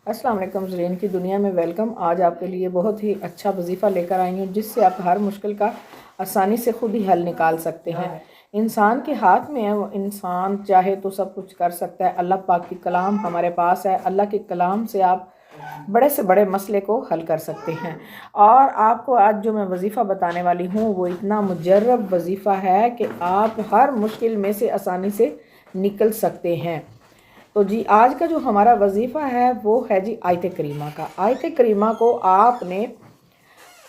अस्सलाम वालेकुम ज़रीन की दुनिया में वेलकम। आज आपके लिए बहुत ही अच्छा वजीफ़ा लेकर आई हूँ जिससे आप हर मुश्किल का आसानी से खुद ही हल निकाल सकते हैं। इंसान के हाथ में है, वो इंसान चाहे तो सब कुछ कर सकता है। अल्लाह पाक की कलाम हमारे पास है। अल्लाह के कलाम से आप बड़े से बड़े मसले को हल कर सकते हैं। और आपको आज जो मैं वजीफ़ा बताने वाली हूँ वो इतना मुजर्रब वजीफ़ा है कि आप हर मुश्किल में से आसानी से निकल सकते हैं। तो जी आज का जो हमारा वजीफ़ा है वो है जी आयत करीमा का। आयत करीमा को आपने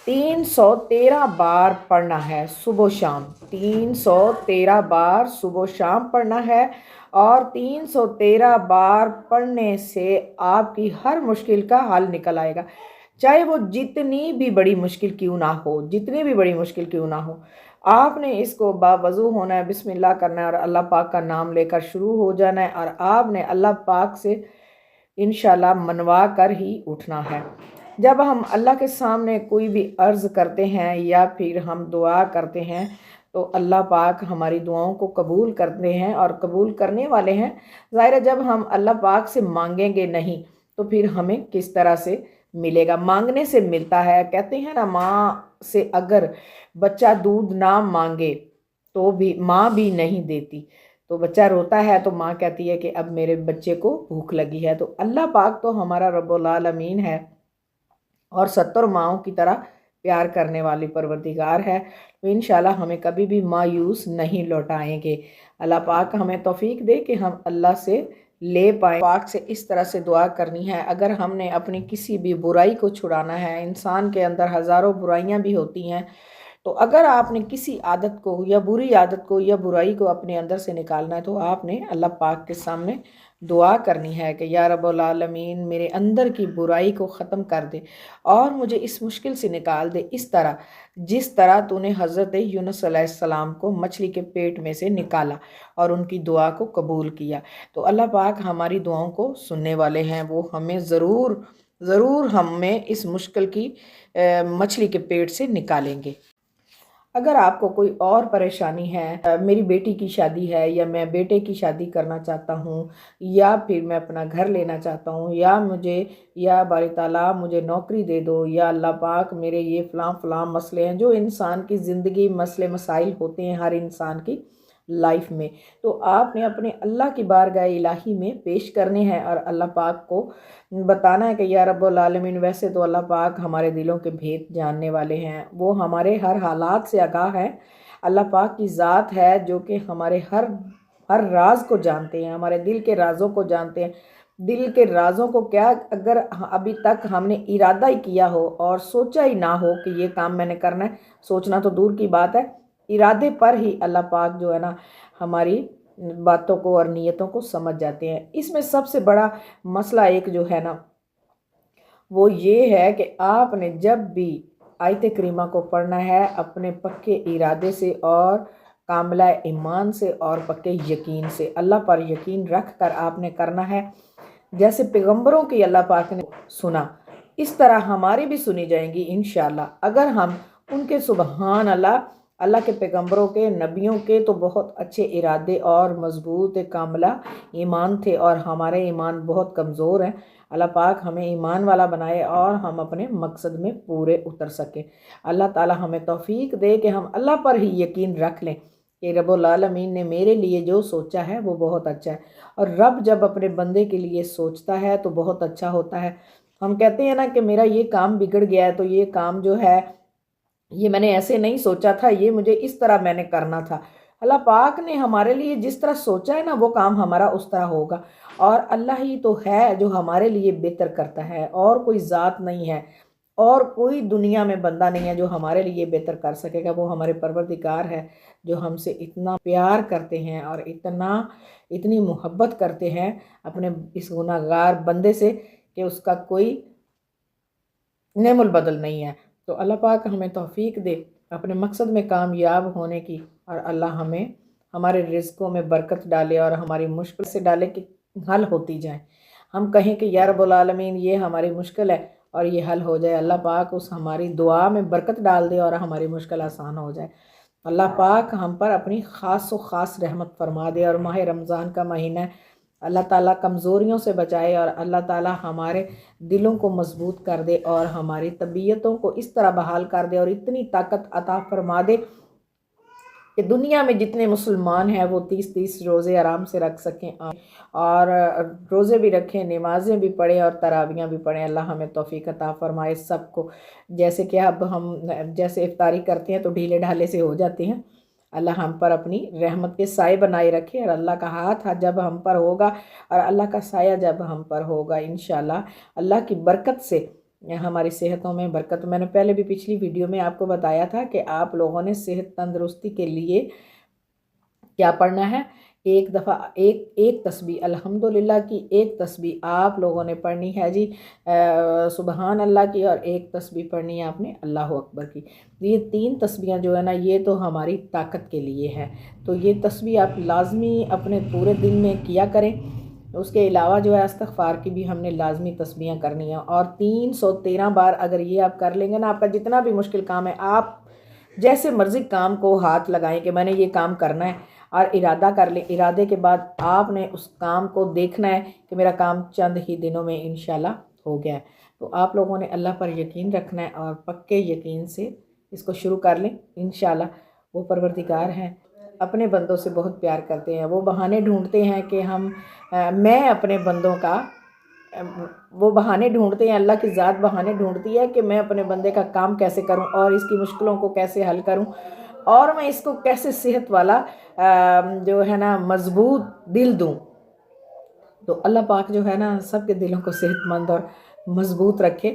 313 बार पढ़ना है सुबह शाम। 313 बार सुबह शाम पढ़ना है और 313 बार पढ़ने से आपकी हर मुश्किल का हल निकल आएगा, चाहे वो जितनी भी बड़ी मुश्किल क्यों ना हो, जितनी भी बड़ी मुश्किल क्यों ना हो। आपने इसको बावज़ू होना है, बिस्मिल्लाह करना है और अल्लाह पाक का नाम लेकर शुरू हो जाना है और आपने अल्लाह पाक से इंशाल्लाह मनवा कर ही उठना है। जब हम अल्लाह के सामने कोई भी अर्ज़ करते हैं या फिर हम दुआ करते हैं तो अल्लाह पाक हमारी दुआओं को कबूल करते हैं और कबूल करने वाले हैं। ज़ाहिर है जब हम अल्लाह पाक से मांगेंगे नहीं तो फिर हमें किस तरह से मिलेगा। मांगने से मिलता है। कहते हैं ना, माँ से अगर बच्चा दूध ना मांगे तो भी माँ भी नहीं देती। तो बच्चा रोता है तो माँ कहती है कि अब मेरे बच्चे को भूख लगी है। तो अल्लाह पाक तो हमारा रब्बुल आलमीन है और 70 माँओं की तरह प्यार करने वाली परवरदिगार है। तो इंशाल्लाह हमें कभी भी मायूस नहीं लौटाएंगे। अल्लाह पाक हमें तौफीक दे कि हम अल्लाह से ले पाए। पाक से इस तरह से दुआ करनी है, अगर हमने अपनी किसी भी बुराई को छुड़ाना है। इंसान के अंदर हज़ारों बुराइयां भी होती हैं, तो अगर आपने किसी आदत को या बुरी आदत को या बुराई को अपने अंदर से निकालना है तो आपने अल्लाह पाक के सामने दुआ करनी है कि या रब्बुल आलमीन मेरे अंदर की बुराई को ख़त्म कर दे और मुझे इस मुश्किल से निकाल दे, इस तरह जिस तरह तूने हज़रत यूनुस अलैहिस्सलाम को मछली के पेट में से निकाला और उनकी दुआ को कबूल किया। तो अल्लाह पाक हमारी दुआओं को सुनने वाले हैं। वो हमें ज़रूर हमें इस मुश्किल की मछली के पेट से निकालेंगे। अगर आपको कोई और परेशानी है, मेरी बेटी की शादी है या मैं बेटे की शादी करना चाहता हूँ या फिर मैं अपना घर लेना चाहता हूँ या मुझे या बारी ताला मुझे नौकरी दे दो या अल्लाह पाक मेरे ये फ़लाँ फ़लाँ मसले हैं जो इंसान की ज़िंदगी मसले मसाइल होते हैं हर इंसान की लाइफ में, तो आपने अपने अल्लाह की बारगाह इलाही में पेश करने हैं और अल्लाह पाक को बताना है कि या रब्बुल आलमीन, वैसे तो अल्लाह पाक हमारे दिलों के भेद जानने वाले हैं, वो हमारे हर हालात से आगाह है। अल्लाह पाक की ज़ात है जो कि हमारे हर हर राज को जानते हैं, हमारे दिल के राज़ों को जानते हैं। दिल के राज़ों को क्या, अगर अभी तक हमने इरादा ही किया हो और सोचा ही ना हो कि ये काम मैंने करना है, सोचना तो दूर की बात है, इरादे पर ही अल्लाह पाक जो है ना हमारी बातों को और नीयतों को समझ जाते हैं। इसमें सबसे बड़ा मसला एक जो है ना वो ये है कि आपने जब भी आयत करीमा को पढ़ना है अपने पक्के इरादे से और कामिला ईमान से और पक्के यकीन से, अल्लाह पर यकीन रख कर आपने करना है। जैसे पैगंबरों की अल्लाह पाक ने सुना, इस तरह हमारी भी सुनी जाएंगी इंशाअल्लाह। अगर हम उनके सुबहान अल्लाह, अल्लाह के पैगंबरों के नबियों के तो बहुत अच्छे इरादे और मजबूत कामिला ईमान थे और हमारे ईमान बहुत कमज़ोर हैं। अल्लाह पाक हमें ईमान वाला बनाए और हम अपने मकसद में पूरे उतर सकें। अल्लाह ताला हमें तौफीक दे कि हम अल्लाह पर ही यकीन रख लें कि रब्बुल आलमीन ने मेरे लिए जो सोचा है वो बहुत अच्छा है। और रब जब अपने बंदे के लिए सोचता है तो बहुत अच्छा होता है। हम कहते हैं ना कि मेरा ये काम बिगड़ गया है तो ये काम जो है ये मैंने ऐसे नहीं सोचा था, ये मुझे इस तरह मैंने करना था। अल्लाह पाक ने हमारे लिए जिस तरह सोचा है ना वो काम हमारा उस तरह होगा। और अल्लाह ही तो है जो हमारे लिए बेहतर करता है, और कोई ज़ात नहीं है और कोई दुनिया में बंदा नहीं है जो हमारे लिए बेहतर कर सकेगा। वो हमारे परवरदिगार है जो हमसे इतना प्यार करते हैं और इतनी मोहब्बत करते हैं अपने इस गुनाहगार बंदे से कि उसका कोई नेमुल बदल नहीं है। तो अल्लाह पाक हमें तौफीक दे अपने मकसद में कामयाब होने की, और अल्लाह हमें हमारे रिज़्क़ों में बरकत डाले और हमारी मुश्किल से डाले कि हल होती जाए। हम कहें कि या रब्बुल आलमीन ये हमारी मुश्किल है और ये हल हो जाए, अल्लाह पाक उस हमारी दुआ में बरकत डाल दे और हमारी मुश्किल आसान हो जाए। अल्लाह पाक हम पर अपनी ख़ास व ख़ास रहमत फरमा दे। और माह रमज़ान का महीना है, اللہ ताला कमज़ोरियों से बचाए और अल्लाह ताला हमारे दिलों को मजबूत कर दे और हमारी तबीयतों को इस तरह बहाल कर दे और इतनी ताकत अता फरमा दे कि दुनिया में जितने मुसलमान हैं वो 30-30 रोज़े आराम से रख सकें और रोज़े भी रखें, नमाज़ें भी पढ़ें और तरावियाँ भी पढ़ें। अल्लाह हमें तौफ़ीक अता फ़रमाए सबको। जैसे कि अब हम जैसे इफ्तारी करते हैं तो ढीले ढाले से हो जाते हैं, अल्लाह हम पर अपनी रहमत के साए बनाए रखे और अल्लाह का हाथ जब हम पर होगा और अल्लाह का साया जब हम पर होगा, इंशाअल्लाह अल्लाह की बरकत से हमारी सेहतों में बरकत। मैंने पहले भी पिछली वीडियो में आपको बताया था कि आप लोगों ने सेहत तंदुरुस्ती के लिए क्या पढ़ना है। एक दफ़ा एक तस्बीह अल्हम्दुलिल्लाह की एक तस्बीह आप लोगों ने पढ़नी है जी, सुबहान अल्लाह की, और एक तस्बीह पढ़नी है आपने अल्लाह अकबर की। ये 3 तस्बीहें जो है ना, ये तो हमारी ताकत के लिए है। तो ये तस्बीह आप लाजमी अपने पूरे दिन में किया करें। उसके अलावा जो है इस्तिग़फ़ार की भी हमने लाजमी तस्बीहें करनी है और 313 बार अगर ये आप कर लेंगे ना, आपका जितना भी मुश्किल काम है, आप जैसे मर्ज़ी काम को हाथ लगाएं कि मैंने ये काम करना है और इरादा कर लें। इरादे के बाद आपने उस काम को देखना है कि मेरा काम चंद ही दिनों में इंशाल्लाह हो गया है। तो आप लोगों ने अल्लाह पर यकीन रखना है और पक्के यकीन से इसको शुरू कर लें। इंशाल्लाह वो परवरदिगार हैं, अपने बंदों से बहुत प्यार करते हैं। वो बहाने ढूंढते हैं कि मैं अपने बंदों का वो बहाने ढूंढते हैं, अल्लाह की ज़ात बहाने ढूंढती है कि मैं अपने बंदे का काम कैसे करूं और इसकी मुश्किलों को कैसे हल करूं और मैं इसको कैसे सेहत वाला जो है ना मजबूत दिल दूं। तो अल्लाह पाक जो है ना सबके दिलों को सेहतमंद और मजबूत रखे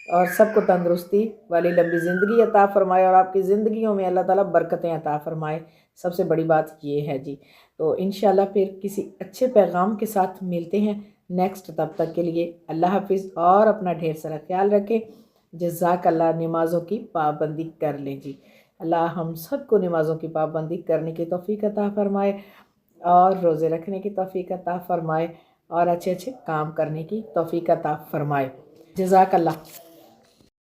और सबको तंदुरुस्ती वाली लंबी ज़िंदगी अता फ़रमाए और आपकी ज़िंदगियों में अल्लाह ताला बरकतें अता फ़रमाए। सबसे बड़ी बात ये है जी। तो इंशाल्लाह फिर किसी अच्छे पैगाम के साथ मिलते हैं नेक्स्ट। तब तक के लिए अल्लाह हाफिज़ और अपना ढेर सारा ख्याल रखें। जज़ाकल्लाह। नमाज़ों की पाबंदी कर लें जी। अल्लाह हम सबको नमाज़ों की पाबंदी करने की तौफ़ीक अता फ़रमाए और रोज़े रखने की तौफ़ीक अता फ़रमाए और अच्छे अच्छे काम करने की तौफ़ीक अता फ़रमाए। जज़ाकल्लाह।